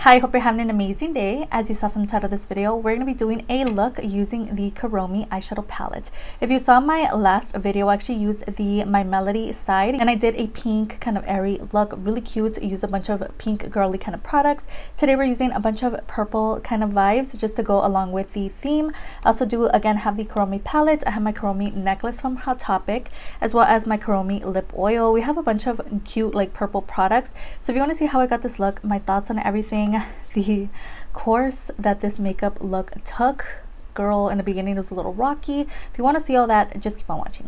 Hi, hope you're having an amazing day. As you saw from the title of this video, we're going to be doing a look using the Kuromi eyeshadow palette. If you saw my last video, I actually used my Melody side and I did a pink kind of airy look, really cute. I used a bunch of pink girly kind of products. Today we're using a bunch of purple kind of vibes just to go along with the theme. I also do again have the Kuromi palette. I have my Kuromi necklace from Hot Topic, as well as my Kuromi lip oil. We have a bunch of cute like purple products. So if you want to see how I got this look, my thoughts on everything, the course that this makeup look took, girl, in the beginning it was a little rocky. If you want to see all that, just keep on watching.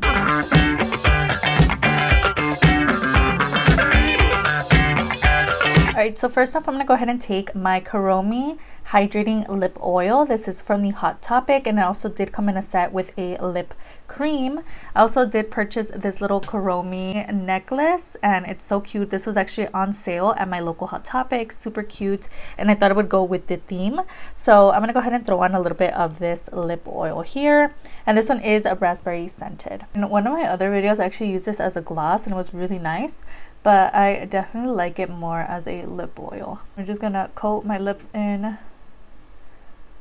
Alright, so first off, I'm going to go ahead and take my Kuromi Hydrating Lip Oil. This is from the Hot Topic, and it also did come in a set with a lip cream. I also did purchase this little Kuromi necklace, and it's so cute. This was actually on sale at my local Hot Topic. Super cute, and I thought it would go with the theme. So I'm going to go ahead and throw on a little bit of this lip oil here. And this one is a raspberry scented. In one of my other videos, I actually used this as a gloss, and it was really nice. But I definitely like it more as a lip oil. I'm just gonna coat my lips in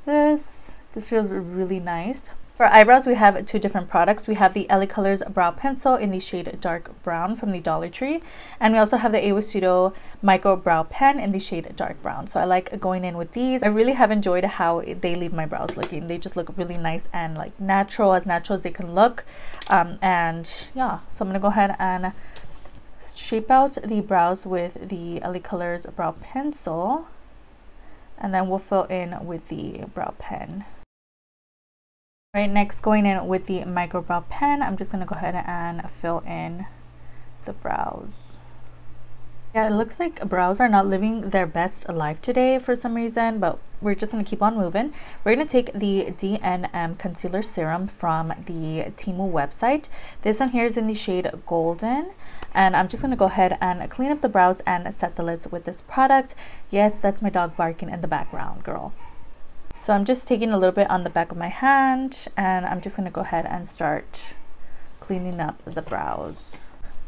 this. This feels really nice. For eyebrows, we have two different products. We have the LA Colors Brow Pencil in the shade Dark Brown from the Dollar Tree. And we also have the Studio Micro Brow Pen in the shade Dark Brown. So I like going in with these. I really have enjoyed how they leave my brows looking. They just look really nice and like natural as they can look. And yeah, so I'm gonna go ahead and shape out the brows with the LA Colors Brow Pencil, and then we'll fill in with the brow pen. Right, next going in with the micro brow pen, I'm just going to go ahead and fill in the brows. Yeah, it looks like brows are not living their best life today for some reason, but we're just going to keep on moving. We're going to take the DNM Concealer Serum from the Temu website. This one here is in the shade Golden. And I'm just going to go ahead and clean up the brows and set the lids with this product. Yes, that's my dog barking in the background, girl. So I'm just taking a little bit on the back of my hand, and I'm just going to go ahead and start cleaning up the brows.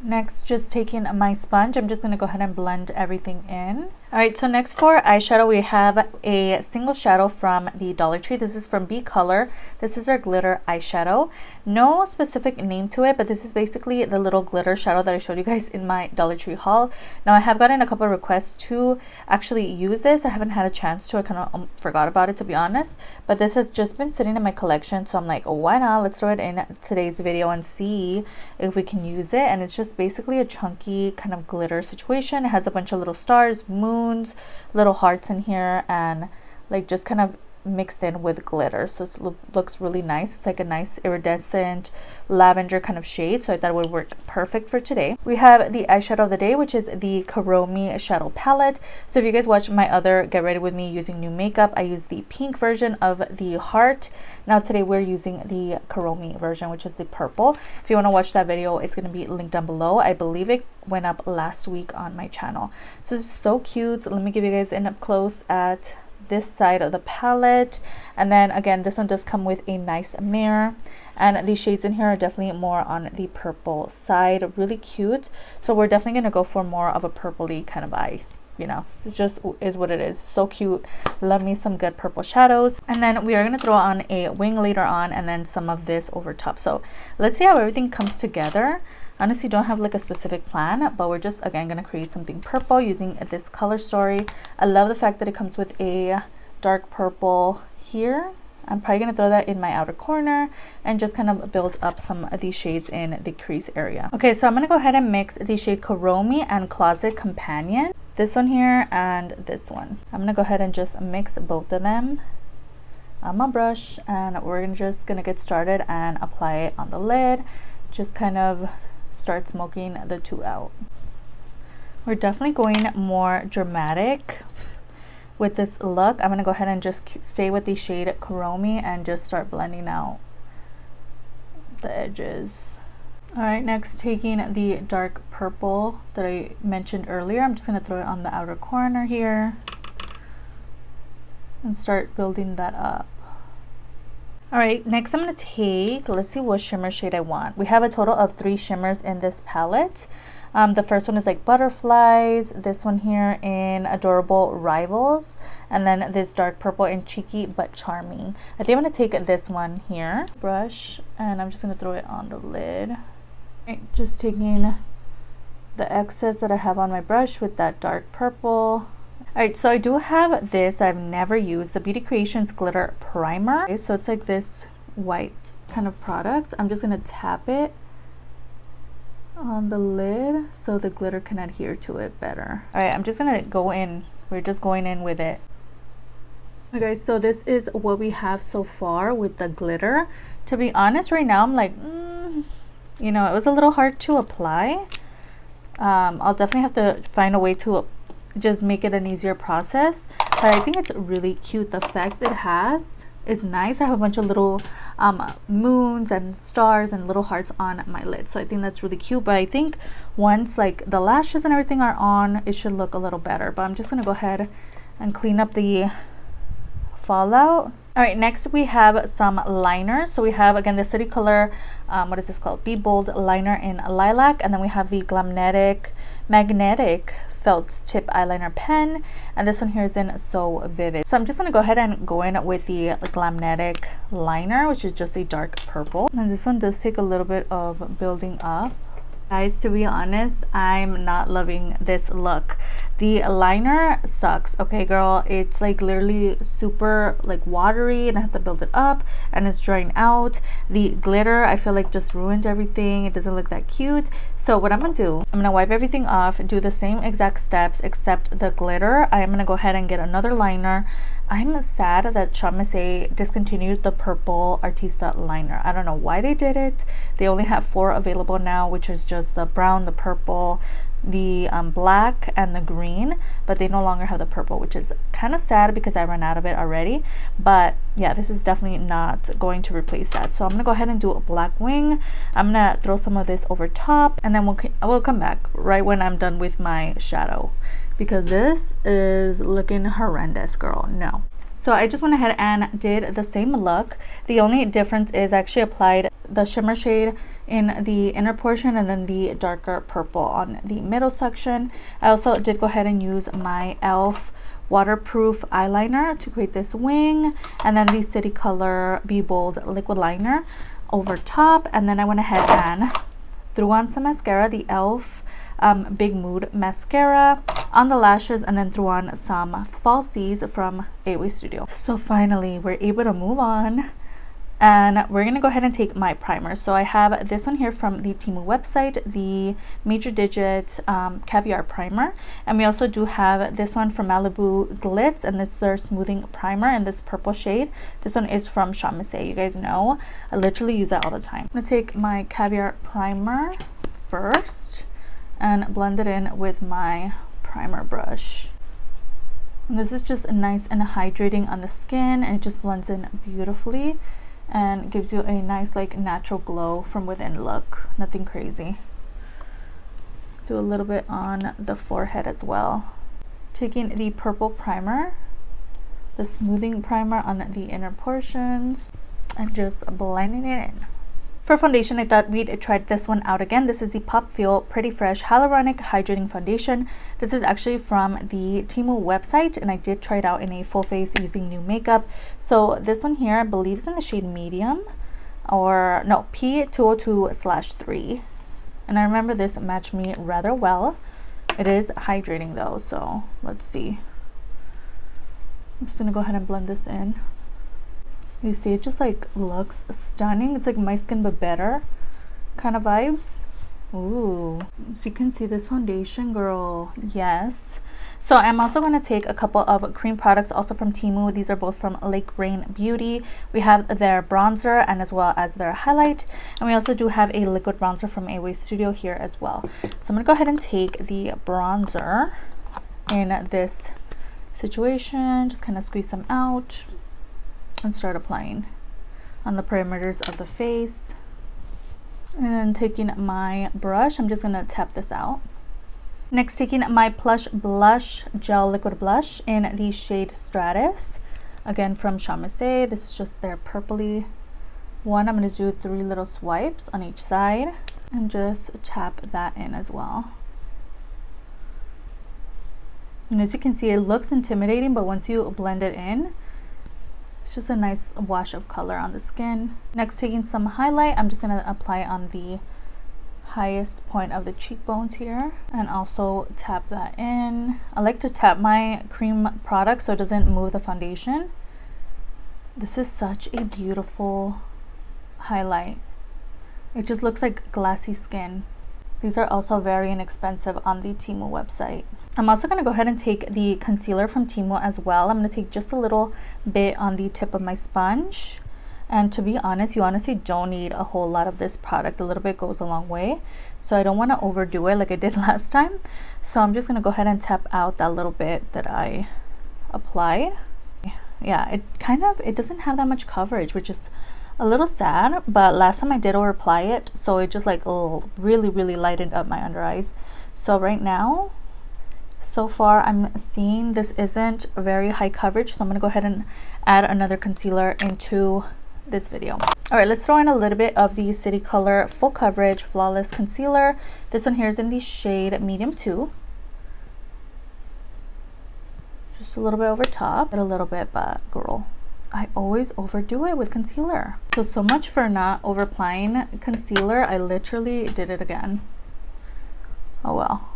Next, just taking my sponge, I'm just going to go ahead and blend everything in. Alright, so next for eyeshadow, we have a single shadow from the Dollar Tree. This is from B Color. This is our glitter eyeshadow. No specific name to it, but this is basically the little glitter shadow that I showed you guys in my Dollar Tree haul. Now, I have gotten a couple of requests to actually use this. I haven't had a chance to. I kind of forgot about it, to be honest. But this has just been sitting in my collection, so I'm like, oh, why not? Let's throw it in today's video and see if we can use it. And it's just basically a chunky kind of glitter situation. It has a bunch of little stars, moons, little hearts in here, and like just kind of mixed in with glitter, so it looks really nice. It's like a nice iridescent lavender kind of shade, so I thought it would work perfect for today. We have the eyeshadow of the day, which is the Kuromi shadow palette. So if you guys watch my other Get Ready With Me Using New Makeup, I use the pink version of the heart. Now today we're using the Kuromi version, which is the purple. If you want to watch that video, it's going to be linked down below. I believe it went up last week on my channel. So it's so cute. Let me give you guys an up close at this side of the palette. And then again, this one does come with a nice mirror, and these shades in here are definitely more on the purple side. Really cute. So we're definitely going to go for more of a purpley kind of eye. You know, it just is what it is. So cute. Love me some good purple shadows. And then we are going to throw on a wing later on, and then some of this over top. So let's see how everything comes together. Honestly, don't have like a specific plan, but we're just again going to create something purple using this Color Story. I love the fact that it comes with a dark purple here. I'm probably going to throw that in my outer corner and just kind of build up some of these shades in the crease area. Okay, so I'm going to go ahead and mix the shade Kuromi and Closet Companion. This one here and this one. I'm going to go ahead and just mix both of them on my brush, and we're just going to get started and apply it on the lid. Just kind of start smoking the two out. We're definitely going more dramatic with this look. I'm going to go ahead and just stay with the shade Kuromi and just start blending out the edges. Alright, next taking the dark purple that I mentioned earlier, I'm just going to throw it on the outer corner here and start building that up. Alright, next I'm going to take, let's see what shimmer shade I want. We have a total of 3 shimmers in this palette. The first one is like butterflies, this one here in adorable rivals, and then this dark purple in cheeky but charming. I think I'm going to take this one here, brush, and I'm just going to throw it on the lid. Right, just taking the excess that I have on my brush with that dark purple. Alright, so I do have this that I've never used, the Beauty Creations Glitter Primer. Okay, so it's like this white kind of product. I'm just going to tap it on the lid so the glitter can adhere to it better. Alright, I'm just going to go in. We're just going in with it. Okay, so this is what we have so far with the glitter. To be honest, right now I'm like, you know, it was a little hard to apply. I'll definitely have to find a way to just make it an easier process, but I think it's really cute. The effect it has is nice. I have a bunch of little moons and stars and little hearts on my lid, so I think that's really cute. But I think once like the lashes and everything are on, it should look a little better. But I'm just gonna go ahead and clean up the fallout. All right, next we have some liners. So we have again the City Color, what is this called? Be Bold liner in lilac, and then we have the magnetic felt tip eyeliner pen, and this one here is in So Vivid. So I'm just gonna go ahead and go in with the magnetic liner, which is just a dark purple, and this one does take a little bit of building up. Guys, to be honest, I'm not loving this look. The liner sucks. Okay, girl, it's like literally super like watery, and I have to build it up, and it's drying out. The glitter, I feel like just ruined everything. It doesn't look that cute. So what I'm gonna do, I'm gonna wipe everything off, do the same exact steps except the glitter. I'm gonna go ahead and get another liner. I'm sad that Chamase discontinued the purple Artista liner. I don't know why they did it. They only have 4 available now, which is just the brown, the purple, the black, and the green, but they no longer have the purple, which is kind of sad because I ran out of it already. But yeah, this is definitely not going to replace that. So I'm gonna go ahead and do a black wing. I'm gonna throw some of this over top, and then we'll come back right when I'm done with my shadow, because this is looking horrendous, girl. No. So I just went ahead and did the same look. The only difference is I actually applied the shimmer shade in the inner portion and then the darker purple on the middle section. I also did go ahead and use my e.l.f. waterproof eyeliner to create this wing, and then the City Color Be Bold liquid liner over top. And then I went ahead and threw on some mascara, the e.l.f. Big Mood mascara on the lashes, and then threw on some falsies from A-Way Studio. So finally we're able to move on, and we're gonna go ahead and take my primer. So I have this one here from the Temu website, the Major Digit Caviar Primer, and we also do have this one from Malibu Glitz, and this is their smoothing primer in this purple shade. This one is from Chamase. You guys know I literally use that all the time. I'm gonna take my Caviar Primer first and blend it in with my primer brush. And this is just nice and hydrating on the skin, and it just blends in beautifully and gives you a nice like natural glow from within look. Nothing crazy. Do a little bit on the forehead as well. Taking the purple primer, the smoothing primer on the inner portions, and just blending it in. For foundation, I thought we'd try this one out again. This is the Pop Feel Pretty Fresh Hyaluronic Hydrating Foundation. This is actually from the Temu website, and I did try it out in a full face using new makeup. So this one here, I believe is in the shade medium, or no, P202/3. And I remember this matched me rather well. It is hydrating though, so let's see. I'm just gonna go ahead and blend this in. You see, it just like looks stunning. It's like my skin but better kind of vibes. Ooh, you can see this foundation, girl. Yes. So I'm also going to take a couple of cream products also from Temu. These are both from LAKERAIN Beauty. We have their bronzer and as well as their highlight, and we also do have a liquid bronzer from A-Way Studio here as well. So I'm going to go ahead and take the bronzer in this situation, just kind of squeeze some out and start applying on the perimeters of the face. And then taking my brush, I'm just gonna tap this out. Next, taking my Plush Blush Gel Liquid Blush in the shade Stratus, again from Chamase. This is just their purpley one. I'm gonna do 3 little swipes on each side and just tap that in as well. And as you can see, it looks intimidating, but once you blend it in, it's just a nice wash of color on the skin. Next, taking some highlight, I'm just going to apply on the highest point of the cheekbones here and also tap that in. I like to tap my cream product so it doesn't move the foundation. This is such a beautiful highlight. It just looks like glassy skin. These are also very inexpensive on the Temu website. I'm also going to go ahead and take the concealer from Temu as well. I'm going to take just a little bit on the tip of my sponge. And to be honest, you honestly don't need a whole lot of this product. A little bit goes a long way. So I don't want to overdo it like I did last time. So I'm just going to go ahead and tap out that little bit that I applied. Yeah, it doesn't have that much coverage, which is a little sad, but last time I did over apply it, so it just like really lightened up my under eyes. So right now, so far I'm seeing this isn't very high coverage, so I'm gonna go ahead and add another concealer into this video. All right, let's throw in a little bit of the City Color Full Coverage Flawless Concealer. This one here is in the shade Medium 2. Just a little bit over top, a little bit, but girl, I always overdo it with concealer. So much for not over applying concealer. I literally did it again. Oh well.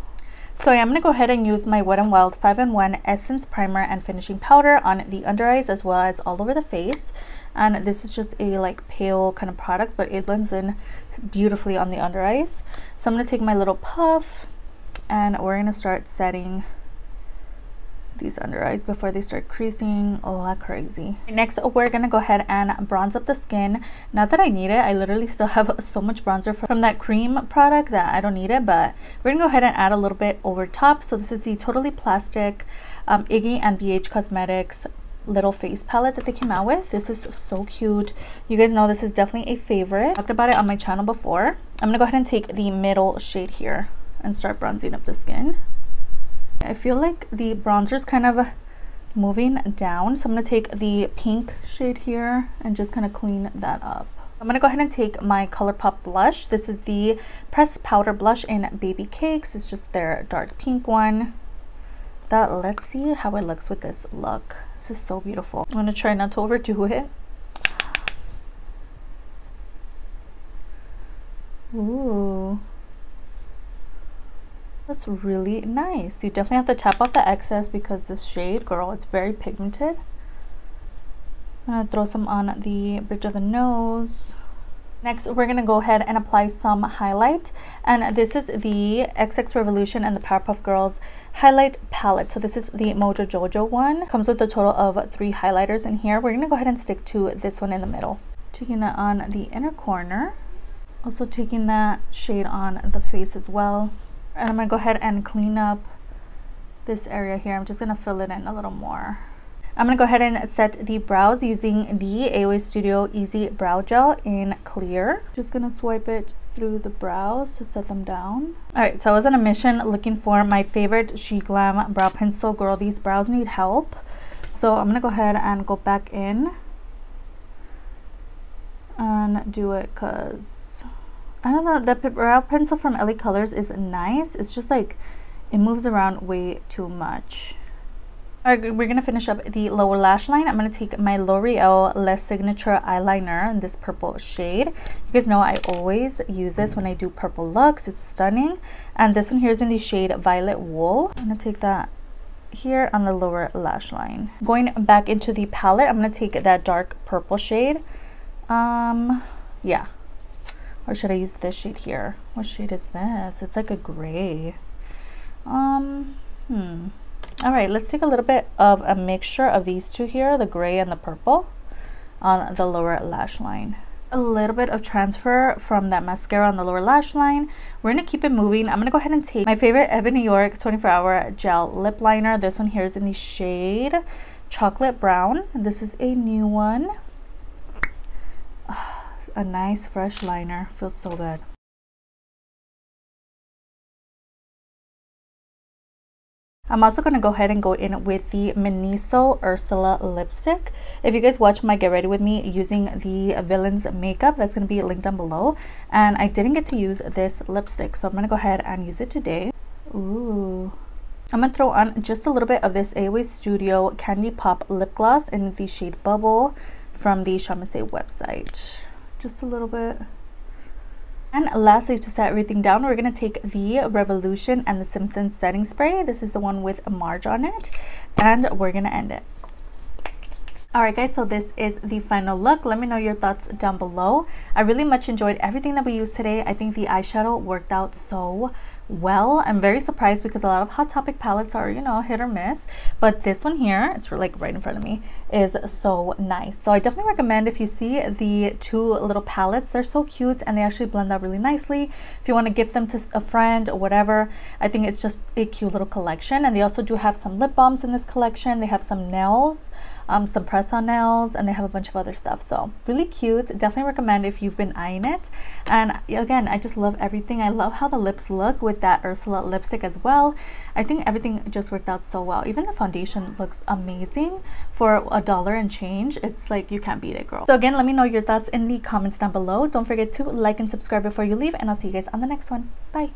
So I'm gonna go ahead and use my Wet n Wild 5-in-1 Essence Primer and Finishing Powder on the under eyes as well as all over the face. And this is just a like pale kind of product, but it blends in beautifully on the under eyes. So I'm gonna take my little puff and we're gonna start setting these under eyes before they start creasing like crazy. Next, we're gonna go ahead and bronze up the skin. Not that I need it, I literally still have so much bronzer from that cream product that I don't need it, but we're gonna go ahead and add a little bit over top. So this is the Totally Plastic Iggy and BH Cosmetics little face palette that they came out with. This is so cute. You guys know this is definitely a favorite. I talked about it on my channel before. I'm gonna go ahead and take the middle shade here and start bronzing up the skin. I feel like the bronzer is kind of moving down, so I'm going to take the pink shade here and just kind of clean that up. I'm going to go ahead and take my ColourPop blush. This is the pressed powder blush in Baby Cakes. It's just their dark pink one. Let's see how it looks with this look. This is so beautiful. I'm going to try not to overdo it. Ooh. That's really nice. You definitely have to tap off the excess because this shade, girl, it's very pigmented. I'm gonna throw some on the bridge of the nose. Next, we're gonna go ahead and apply some highlight. And this is the XX Revolution and the Powerpuff Girls highlight palette. So this is the Mojo Jojo one. Comes with a total of 3 highlighters in here. We're gonna go ahead and stick to this one in the middle. Taking that on the inner corner. Also taking that shade on the face as well. And I'm going to go ahead and clean up this area here. I'm just going to fill it in a little more. I'm going to go ahead and set the brows using the AOA Studio Easy Brow Gel in clear. Just going to swipe it through the brows to set them down. Alright, so I was on a mission looking for my favorite She Glam brow pencil. Girl, these brows need help. So I'm going to go ahead and go back in and do it because I don't know, the brow pencil from LA Colors is nice. It's just like it moves around way too much. Alright, we're gonna finish up the lower lash line. I'm gonna take my L'Oreal Les Signature eyeliner in this purple shade. You guys know I always use this when I do purple looks. It's stunning. And this one here is in the shade Violet Wool. I'm gonna take that here on the lower lash line. Going back into the palette, I'm gonna take that dark purple shade. Yeah. Or should I use this shade here? What shade is this? It's like a gray. All right, let's take a little bit of a mixture of these two here, the gray and the purple, on the lower lash line. A little bit of transfer from that mascara on the lower lash line. We're gonna keep it moving. I'm gonna go ahead and take my favorite Evan New York 24-hour gel lip liner. This one here is in the shade Chocolate Brown. This is a new one. A nice fresh liner, feels so good. I'm also going to go ahead and go in with the Miniso Ursula lipstick. If you guys watch my Get Ready With Me using the Villains makeup, that's going to be linked down below. And I didn't get to use this lipstick, so I'm going to go ahead and use it today. Ooh, I'm gonna throw on just a little bit of this AOA Studio Candy Pop Lip Gloss in the shade Bubble from the Chamase website. Just a little bit. And lastly, to set everything down, we're going to take the Revolution and the Simpsons setting spray. This is the one with a Marge on it, and we're going to end it. Alright guys, so this is the final look. Let me know your thoughts down below. I really much enjoyed everything that we used today. I think the eyeshadow worked out so well. I'm very surprised because a lot of Hot Topic palettes are, you know, hit or miss, but this one here, it's like right in front of me, is so nice. So I definitely recommend, if you see the two little palettes, they're so cute and they actually blend out really nicely. If you want to gift them to a friend or whatever, I think it's just a cute little collection. And they also do have some lip balms in this collection. They have some nails, some press-on nails, and they have a bunch of other stuff. So really cute. Definitely recommend if you've been eyeing it. And again, I just love everything. I love how the lips look with that Ursula lipstick as well. I think everything just worked out so well. Even the foundation looks amazing for $1 and change. It's like, you can't beat it, girl. So again, let me know your thoughts in the comments down below. Don't forget to like and subscribe before you leave, and I'll see you guys on the next one. Bye.